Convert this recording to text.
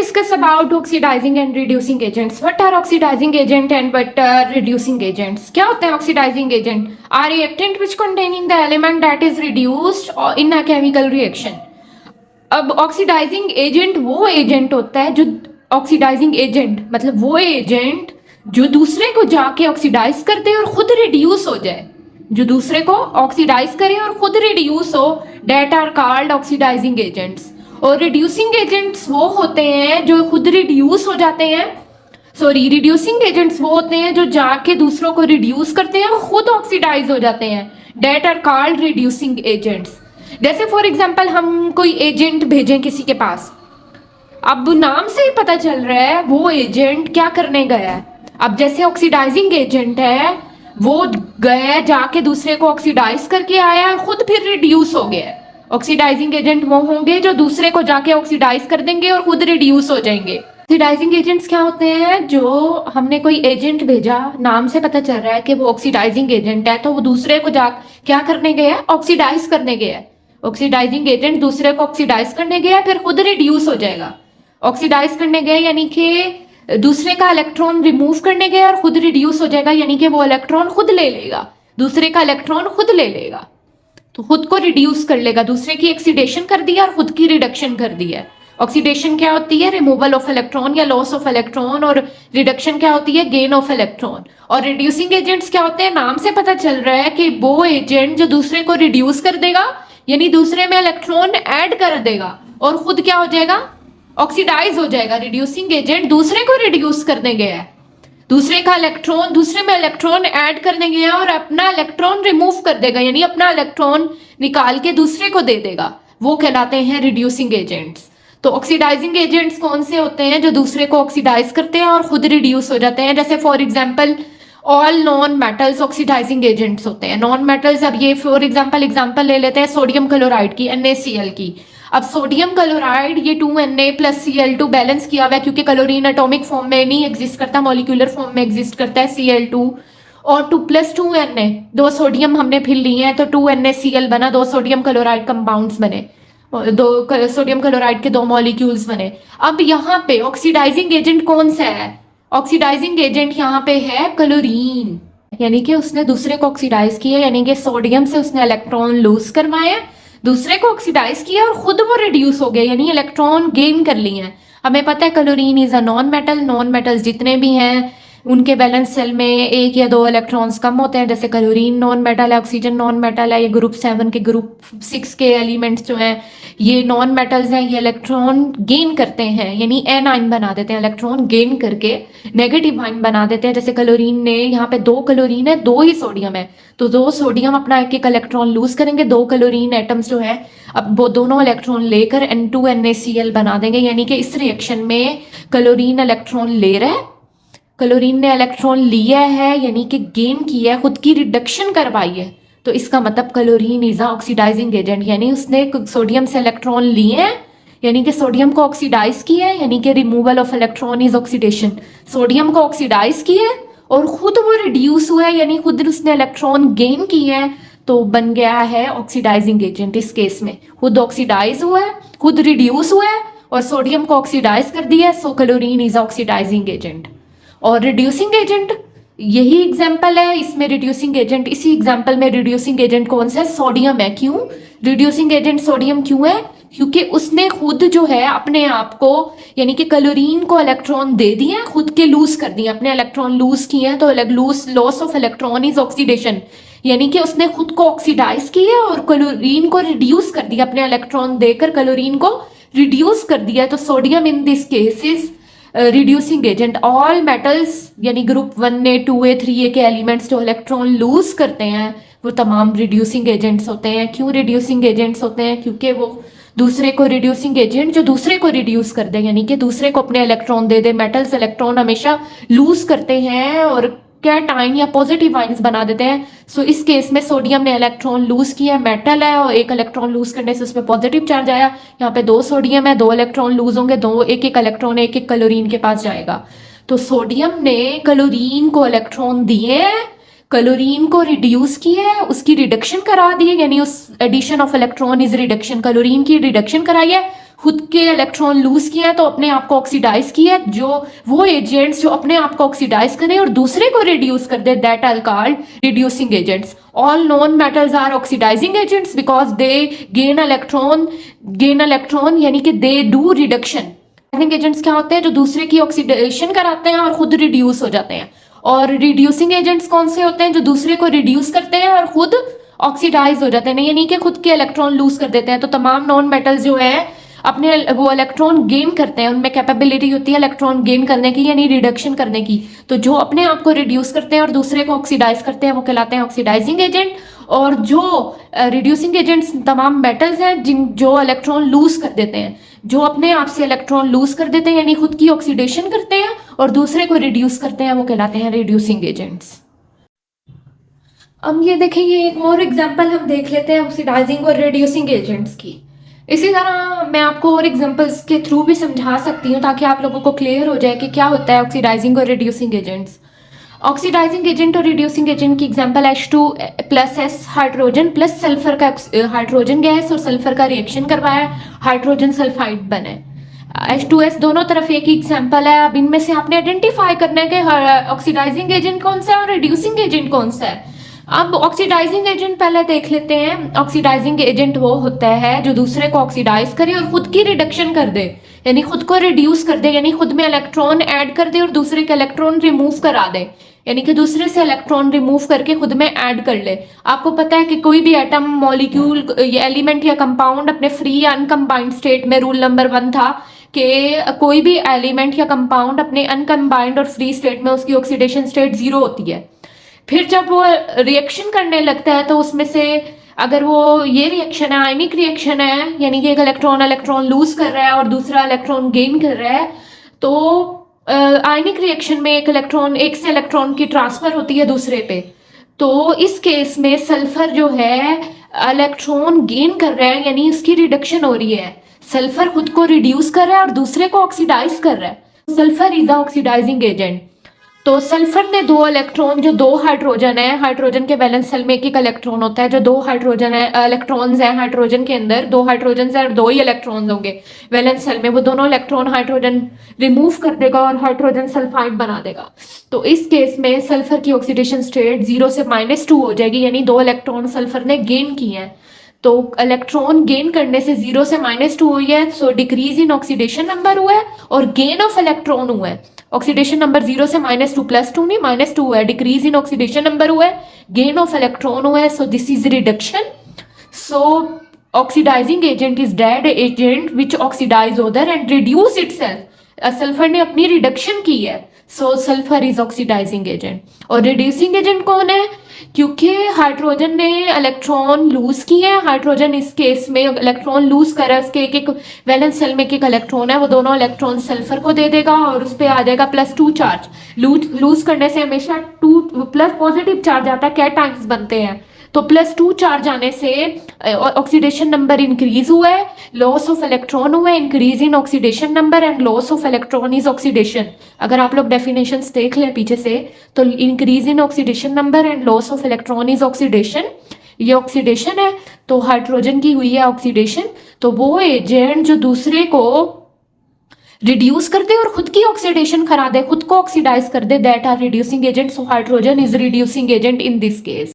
discuss about oxidizing and reducing agents. What are oxidizing agent and what are reducing agents? क्या होते हैं oxidizing agent? Are reactant which containing the element that is reduced or in a chemical reaction. अब oxidising agent वो agent होता है जो oxidising agent मतलब वो एजेंट जो दूसरे को जाके ऑक्सीडाइज कर दे और खुद रिड्यूस हो जाए, जो दूसरे को ऑक्सीडाइज करे और खुद रिड्यूस हो, that are called oxidising agents. और रिड्यूसिंग एजेंट्स वो होते हैं जो खुद रिड्यूस हो जाते हैं, रिड्यूसिंग एजेंट्स वो होते हैं जो जाके दूसरों को रिड्यूस करते हैं और खुद ऑक्सीडाइज हो जाते हैं, that are called reducing agents. जैसे फॉर एग्जाम्पल हम कोई एजेंट भेजें किसी के पास, अब नाम से ही पता चल रहा है वो एजेंट क्या करने गया है। अब जैसे ऑक्सीडाइजिंग एजेंट है वो गया जाके दूसरे को ऑक्सीडाइज करके आया, खुद फिर रिड्यूस हो गया। ऑक्सीडाइजिंग एजेंट वो होंगे जो दूसरे को जाके ऑक्सीडाइज कर देंगे और खुद रिड्यूस हो जाएंगे। ऑक्सीडाइजिंग एजेंट्स क्या होते हैं, जो हमने कोई एजेंट भेजा, नाम से पता चल रहा है कि वो ऑक्सीडाइजिंग एजेंट है, तो वो दूसरे को जा क्या करने गया है, ऑक्सीडाइज करने गया है। ऑक्सीडाइजिंग एजेंट दूसरे को ऑक्सीडाइज करने गया फिर खुद रिड्यूस हो जाएगा। ऑक्सीडाइज करने गया यानी कि दूसरे का इलेक्ट्रॉन रिमूव करने गया और खुद रिड्यूस हो जाएगा, यानी कि वो इलेक्ट्रॉन खुद ले लेगा, दूसरे का इलेक्ट्रॉन खुद ले लेगा, तो खुद को रिड्यूस कर लेगा। दूसरे की ऑक्सीडेशन कर दिया और खुद की रिडक्शन कर दी है। ऑक्सीडेशन क्या होती है, रिमूवल ऑफ इलेक्ट्रॉन या लॉस ऑफ इलेक्ट्रॉन, और रिडक्शन क्या होती है, गेन ऑफ इलेक्ट्रॉन। और रिड्यूसिंग एजेंट्स क्या होते हैं, नाम से पता चल रहा है कि वो एजेंट जो दूसरे को रिड्यूस कर देगा, यानी दूसरे में इलेक्ट्रॉन ऐड कर देगा और खुद क्या हो जाएगा, ऑक्सीडाइज हो जाएगा। रिड्यूसिंग एजेंट दूसरे को रिड्यूस करने गया है, दूसरे का इलेक्ट्रॉन दूसरे में इलेक्ट्रॉन ऐड करने गया और अपना इलेक्ट्रॉन रिमूव कर देगा, यानी अपना इलेक्ट्रॉन निकाल के दूसरे को दे देगा, वो कहलाते हैं रिड्यूसिंग एजेंट्स। तो ऑक्सीडाइजिंग एजेंट्स कौन से होते हैं, जो दूसरे को ऑक्सीडाइज करते हैं और खुद रिड्यूस हो जाते हैं। जैसे for example all non metals oxidising agents होते हैं। नॉन मेटल्स, अब ये फॉर एग्जाम्पल ले लेते हैं सोडियम क्लोराइड की, NaCl की। अब सोडियम क्लोराइड ये 2Na+Cl2 बैलेंस किया हुआ है, क्योंकि क्लोरीन एटॉमिक फॉर्म में नहीं एग्जिस्ट करता, मॉलिक्यूलर फॉर्म में एग्जिस्ट करता है Cl2 और 2+2Na, दो सोडियम हमने फिर लिए हैं तो 2NaCl बना, दो सोडियम क्लोराइड कंपाउंड्स बने, दो सोडियम क्लोराइड के दो मॉलिक्यूल्स बने। अब यहाँ पे ऑक्सीडाइजिंग एजेंट कौन सा है, ऑक्सीडाइजिंग एजेंट यहाँ पे है क्लोरीन, यानी कि उसने दूसरे को ऑक्सीडाइज किया, यानी कि सोडियम से उसने इलेक्ट्रॉन लूज करवाया, दूसरे को ऑक्सीडाइज किया और खुद वो रिड्यूस हो गए, यानी इलेक्ट्रॉन गेन कर लिए हैं। हमें पता है chlorine is a non metal, non metals जितने भी हैं उनके बैलेंस सेल में एक या दो इलेक्ट्रॉन्स कम होते हैं। जैसे क्लोरीन नॉन मेटल है, ऑक्सीजन नॉन मेटल है, ये ग्रुप 7 के ग्रुप 6 के एलिमेंट्स जो हैं ये नॉन मेटल्स हैं, ये इलेक्ट्रॉन गेन करते हैं, यानी एनाइन बना देते हैं, इलेक्ट्रॉन गेन करके नेगेटिव आइन बना देते हैं। जैसे क्लोरीन ने यहाँ पे 2 क्लोरीन है, 2 ही सोडियम है, तो 2 सोडियम अपना एक एक इलेक्ट्रॉन लूज करेंगे, 2 क्लोरीन एटम्स जो है अब वो दोनों इलेक्ट्रॉन लेकर N2NaCl बना देंगे, यानी कि इस रिएक्शन में क्लोरीन इलेक्ट्रॉन ले रहा है, क्लोरीन ने इलेक्ट्रॉन लिया है यानी कि गेन किया है, खुद की रिडक्शन करवाई है, तो इसका मतलब क्लोरीन इज ऑक्सीडाइजिंग एजेंट, यानी उसने सोडियम से इलेक्ट्रॉन लिए हैं, यानी कि सोडियम को ऑक्सीडाइज किया है, यानी कि removal of electron is oxidation. Sodium को ऑक्सीडाइज किया है और खुद वो रिड्यूस हुआ है, यानी खुद उसने इलेक्ट्रॉन गेन किए हैं, तो बन गया है ऑक्सीडाइजिंग एजेंट। इस केस में खुद ऑक्सीडाइज हुआ है, खुद रिड्यूस हुआ है और सोडियम को ऑक्सीडाइज कर दिया है, so chlorine is oxidising agent. और रिड्यूसिंग एजेंट यही एग्जाम्पल है, इसमें रिड्यूसिंग एजेंट, इसी एग्जाम्पल में रिड्यूसिंग एजेंट कौन सा है, सोडियम है। क्यों रिड्यूसिंग एजेंट सोडियम क्यों है, क्योंकि उसने खुद जो है अपने आप को, यानी कि क्लोरीन को इलेक्ट्रॉन दे दिए, खुद के लूज कर दिए, अपने इलेक्ट्रॉन लूज किए हैं, तो loss of electron is oxidation, यानी कि उसने खुद को ऑक्सीडाइज किया और क्लोरीन को रिड्यूस कर दिया, अपने इलेक्ट्रॉन देकर क्लोरीन को रिड्यूस कर दिया, तो sodium in this case is reducing agent. All metals यानी ग्रुप 1A 2A 3A के एलिमेंट्स जो इलेक्ट्रॉन लूज करते हैं वो तमाम रिड्यूसिंग एजेंट्स होते हैं। क्यों रिड्यूसिंग एजेंट्स होते हैं, क्योंकि वो दूसरे को रिड्यूसिंग एजेंट जो दूसरे को रिड्यूस कर दे, यानी कि दूसरे को अपने इलेक्ट्रॉन दे दे। मेटल्स इलेक्ट्रॉन हमेशा लूज करते हैं और कैटाइन या पॉजिटिव आइंस बना देते हैं, सो इस केस में सोडियम ने इलेक्ट्रॉन लूज किया, मेटल है और एक इलेक्ट्रॉन लूज करने से उसमें पॉजिटिव चार्ज आया, यहाँ पे 2 सोडियम है, 2 इलेक्ट्रॉन लूज होंगे, एक एक इलेक्ट्रॉन एक एक क्लोरीन के पास जाएगा, तो सोडियम ने क्लोरीन को इलेक्ट्रॉन दिए, क्लोरीन को रिड्यूस किया है, उसकी रिडक्शन करा दी है, यानी उस addition of electron is reduction, chlorine की रिडक्शन कराई है, खुद के इलेक्ट्रॉन लूज किए हैं तो अपने आप को ऑक्सीडाइज किया है। जो वो एजेंट्स जो अपने आप को ऑक्सीडाइज करें और दूसरे को रिड्यूस कर दे, that are called reducing agents. All non metals are oxidising agents because they gain electron यानी कि they do reduction. Oxidising agents क्या होते हैं? जो दूसरे की ऑक्सीडेशन कराते हैं और खुद रिड्यूस हो जाते हैं। और रिड्यूसिंग एजेंट्स कौन से होते हैं? जो दूसरे को रिड्यूस करते हैं और खुद ऑक्सीडाइज हो जाते हैं, यानी कि खुद के इलेक्ट्रॉन लूज कर देते हैं। तो तमाम नॉन मेटल्स जो है अपने वो इलेक्ट्रॉन गेन करते हैं, उनमें कैपेबिलिटी होती है इलेक्ट्रॉन गेन करने की यानी रिडक्शन करने की। तो जो अपने आप को रिड्यूस करते हैं और दूसरे को ऑक्सीडाइज करते हैं वो कहलाते हैं ऑक्सीडाइजिंग एजेंट। और जो रिड्यूसिंग एजेंट्स तमाम मेटल्स हैं जो इलेक्ट्रॉन लूज कर देते हैं, जो अपने आप से इलेक्ट्रॉन लूज कर देते हैं यानी खुद की ऑक्सीडेशन करते हैं और दूसरे को रिड्यूस करते हैं, वो कहलाते हैं रिड्यूसिंग एजेंट्स। अब ये देखें, ये एक और एग्जांपल हम देख लेते हैं ऑक्सीडाइजिंग और रिड्यूसिंग एजेंट्स की। इसी तरह मैं आपको और एग्जांपल्स के थ्रू भी समझा सकती हूँ ताकि आप लोगों को क्लियर हो जाए कि क्या होता है ऑक्सीडाइजिंग और रिड्यूसिंग एजेंट्स। ऑक्सीडाइजिंग एजेंट और रिड्यूसिंग एजेंट की example H2+S hydrogen plus sulphur का हाइड्रोजन गैस और सल्फर का रिएक्शन करवाया, हाइड्रोजन सल्फाइड बने। H2S दोनों तरफ एक ही एग्जांपल है। अब इनमें से आपने आइडेंटिफाई करना है कि ऑक्सीडाइजिंग एजेंट कौन सा है और रिड्यूसिंग एजेंट कौन सा है। अब ऑक्सीडाइजिंग एजेंट पहले देख लेते हैं। ऑक्सीडाइजिंग एजेंट वो होता है जो दूसरे को ऑक्सीडाइज करे और खुद की रिडक्शन कर दे, यानी खुद को रिड्यूस कर दे, यानी खुद में इलेक्ट्रॉन ऐड कर दे और दूसरे के इलेक्ट्रॉन रिमूव करा दे, यानी कि दूसरे से इलेक्ट्रॉन रिमूव करके खुद में ऐड कर ले। आपको पता है कि कोई भी एटम, मॉलिक्यूल, एलिमेंट या कंपाउंड अपने फ्री या अनकम्बाइंड स्टेट में रूल नंबर 1 था कि कोई भी एलिमेंट या कंपाउंड अपने अनकम्बाइंड और फ्री स्टेट में उसकी ऑक्सीडेशन स्टेट 0 होती है। फिर जब वो रिएक्शन करने लगता है तो उसमें से अगर वो ये रिएक्शन है, आयनिक रिएक्शन है, यानी कि एक इलेक्ट्रॉन लूज कर रहा है और दूसरा इलेक्ट्रॉन गेन कर रहा है, तो आयनिक रिएक्शन में एक से इलेक्ट्रॉन की ट्रांसफर होती है दूसरे पे। तो इस केस में सल्फर जो है इलेक्ट्रॉन गेन कर रहा है, यानी उसकी रिडक्शन हो रही है। सल्फर खुद को रिड्यूस कर रहा है और दूसरे को ऑक्सीडाइज कर रहा है। Sulphur is the oxidising agent. तो सल्फर ने 2 इलेक्ट्रॉन, जो 2 हाइड्रोजन है, हाइड्रोजन के वैलेंस शेल में एक इलेक्ट्रॉन होता है, जो 2 हाइड्रोजन है, इलेक्ट्रॉन्स हैं हाइड्रोजन के अंदर, 2 हाइड्रोजन है और 2 ही इलेक्ट्रॉन्स होंगे वैलेंस शेल में। वो दोनों इलेक्ट्रॉन हाइड्रोजन रिमूव कर देगा और हाइड्रोजन सल्फाइड बना देगा। तो इस केस में सल्फर की ऑक्सीडेशन स्टेट 0 से -2 हो जाएगी, यानी 2 इलेक्ट्रॉन सल्फर ने गेन किए हैं। तो इलेक्ट्रॉन गेन करने से 0 से -2 हुई है, सो डिक्रीज इन ऑक्सीडेशन नंबर हुआ है और गेन ऑफ इलेक्ट्रॉन हुआ है। ऑक्सीडेशन नंबर 0 से -2, +2 नहीं -2 है, डिक्रीज इन ऑक्सीडेशन नंबर हुआ है, गेन ऑफ इलेक्ट्रॉन हुआ है, so this is reduction. So oxidising agent is that agent which oxidise other and reduce itself. Sulphur ने अपनी रिडक्शन की है, so sulphur is oxidising agent. और रिड्यूसिंग एजेंट कौन है? क्योंकि हाइड्रोजन ने इलेक्ट्रॉन लूज किए हैं, हाइड्रोजन इस केस में इलेक्ट्रॉन लूज कर रहा है, उसके एक वैलेंस शेल में एक इलेक्ट्रॉन है, वो दोनों इलेक्ट्रॉन सल्फर को दे देगा और उस पर आ जाएगा +2 चार्ज। लूज करने से हमेशा 2 प्लस पॉजिटिव चार्ज आता है, कैटायंस बनते हैं। तो +2 चार्ज आने से ऑक्सीडेशन नंबर इंक्रीज हुआ है, लॉस ऑफ इलेक्ट्रॉन हुआ है, increase in oxidation number and loss of electron is oxidation. अगर आप लोग डेफिनेशंस देख लें पीछे से, तो increase in oxidation number and loss of electron is oxidation, ये ऑक्सीडेशन है। तो हाइड्रोजन की हुई है ऑक्सीडेशन। तो वो एजेंट जो दूसरे को रिड्यूस कर दे और खुद की ऑक्सीडेशन करा दे, खुद को ऑक्सीडाइज कर दे, that are reducing agent. So hydrogen is reducing agent in this case.